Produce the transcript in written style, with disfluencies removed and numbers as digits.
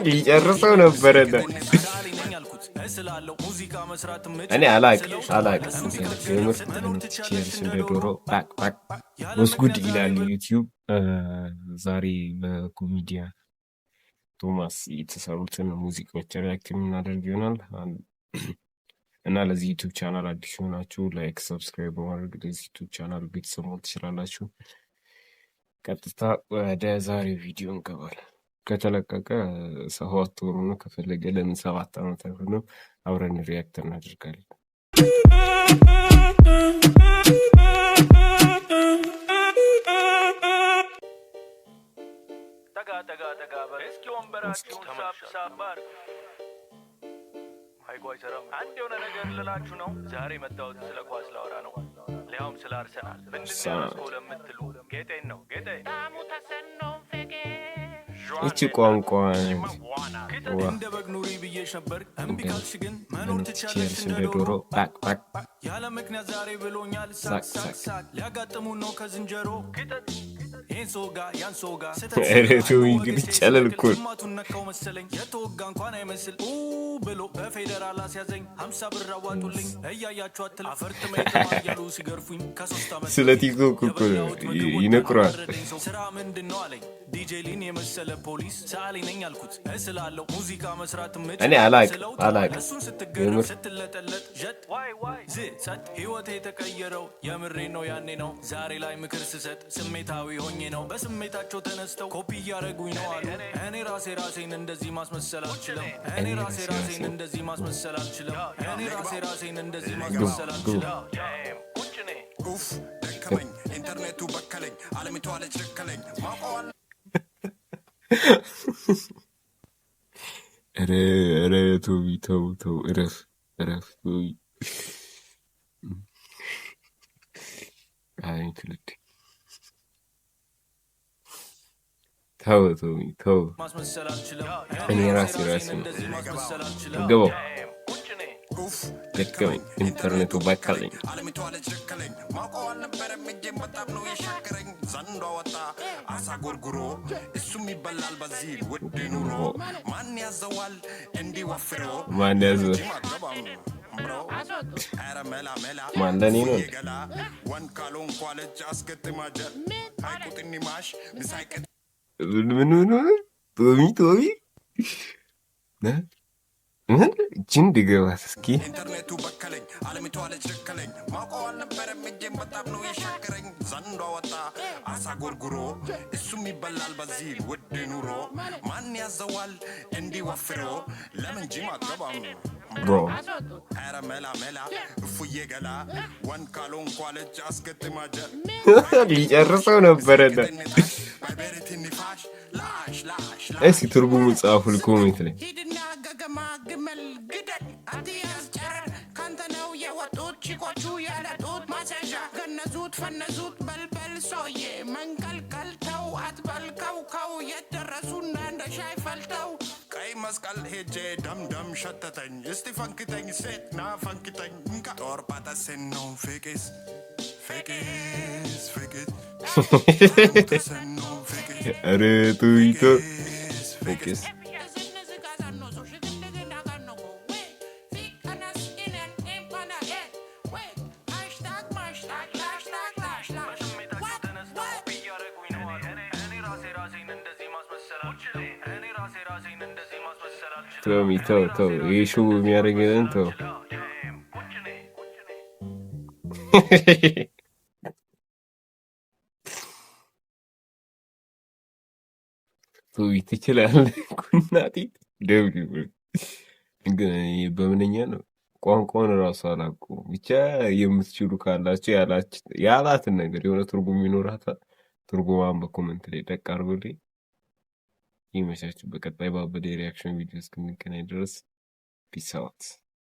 ሊጨርሰው ነበረና እኔ አላቅም ገምር ቼርስ እንደ ዶሮ ባክ ባክ ወስጉድ ይላል ዩቲዩብ። ዛሬ በኮሜዲያን ቶማስ የተሰሩትን ሙዚቃዎች ሪያክት የምናደርግ ይሆናል እና ለዚህ ዩቲዩብ ቻናል አዲስ ሆናችሁ ላይክ ሰብስክራይብ በማድረግ ለዚህ ዩቲዩብ ቻናል ቤተሰብ መሆን ትችላላችሁ። ቀጥታ ወደ ዛሬው ቪዲዮ እንገባለን። ከተለቀቀ 7 ወር ነው፣ ከፈለገ ለምን 7 ዓመት አይሆንም። አብረን ሪያክት እናደርጋለን። ተጋ እስኪ ወንበራችሁን ሳባር አይቆይ አይሰራም። አንድ የሆነ ነገር ልላችሁ ነው። ዛሬ መጣሁት ስለ ኳስ ላወራ ነው፣ ሊያውም ስለ አርሰናል። ምንድነው ለምትሉ ጌጤን ነው ጌጤ እቺ ቋንቋ እንደ በግ ኑሪ ብዬሽ ነበር እምቢ ካልሽ ግን መኖር ትችያለሽ እንደ ዶሮ ባክ ባክ ያለ ምክንያት ዛሬ ብሎኛል ሳቅ ሳቅ ሳቅ ሊያጋጥሙን ነው ከዝንጀሮ ክተት ይህን ሶጋ ያን ሶጋ ስተቱ እንግዲህ ጨለል እኮ ማቱን ነካው መሰለኝ የተወጋ እንኳን አይመስል ብሎ በፌደራል አስያዘኝ 50 ብር አዋጡልኝ እያያችሁ አትል አፈርጥመ የተማያሉ ሲገርፉኝ ከ3 ዓመት ስለ ቲክቶክ እኮ ይነቁራል። ስራ ምንድን ነው አለኝ ዲጄ ሊን የመሰለ ፖሊስ ሳሊ ነኝ አልኩት እስላለው ሙዚቃ መስራት ምጭ እኔ አላቅ እሱን ስትገረም ስትለጠለጥ ጀት ዋይ ዝሰጥ ህይወቴ የተቀየረው የምሬ ነው ያኔ ነው ዛሬ ላይ ምክር ስሰጥ ስሜታዊ ሆኜ ነው በስሜታቸው ተነስተው ኮፒ እያደረጉኝ ነው አሉ። እኔ ራሴን እንደዚህ ማስመሰል አልችልም። እኔ ራሴን እንደዚህ ማስመሰል አልችልም። እኔ ራሴን እንደዚህ ማስመሰል አልችልም። ኡፍ ደከመኝ ኢንተርኔቱ በከለኝ ዓለሚቷ አለች ደከለኝ ማቋል ኧረ ቶቢ ተው እረፍ ቶቢ። አይ ትልት ተው እኔ ራሴ ገባው ደከመኝ ኢንተርኔቱ በከለኝ ዓለሚቷ አለች ደከለኝ ማቋል ነበረም እጄም በጣም ነው የሻከረኝ ዘንዶ ወጣ አሳ ጎርጉሮ እሱም ይበላል በዚህ ውድ ኑሮ ማን ያዘዋል እንዲወፍሮ ማን ያዘው ማን ለኔ ነው ወን ካሎን ኳለች አስከትማጀ አይቁጥኒ ማሽ ምሳይቀት ቶሚ ጅን ድገባት እስኪ ኢንተርኔቱ በከለኝ ዓለሚቷ አለች ደከለኝ ማውቀው አልነበረም እጄም በጣም ነው የሻከረኝ ዘንዶ ወጣ አሳ ጎርጉሮ እሱም ይበላል በዚህ ውድ ኑሮ ማን ያዘዋል እንዲወፍሮ ለምን ጂም አትገባም ብሮ ኧረ መላ እፉዬ ገላ ወን ካሎን ኳለች አስከትማጀ ሊጨርሰው ነበረና እስኪ ትርጉሙ ጻፉ ኮሜንት ላይ ግመል ግደል አትያዝ ጨረር ካንተ ነው የወጡት ቺኮቹ ያለጡት ማሰሻ ገነዙት ፈነዙት በልበል ሶዬ መንቀልቀል ተው አትበልከው ከው የደረሱና እንደ ሻይ ፈልተው ቀይ መስቀል ሄጄ ደምደም ሸተተኝ እስቲ ፈንክተኝ ሴት ና ፈንክተኝ እንካ ጦር ጳጠሴን ነው ፍቅስ ኧረ ቱይቶ ፍቅስ ቶሚ ተው ይሄ ሾው የሚያደርገን ተው። ቶሚ ትችላለህ። ኩናቲ ደብሊው ግን በምንኛ ነው ቋንቋውን እራሱ አላውቀውም። ብቻ የምትችሉ ካላችሁ ያላትን ነገር የሆነ ትርጉም ይኖራታል። ትርጉማን በኮሜንት ላይ ደቅ አድርጉልኝ። ይመቻችሁ። በቀጣይ ባበደ ሪያክሽን ቪዲዮ እስክንገናኝ ድረስ ፒስ አውት።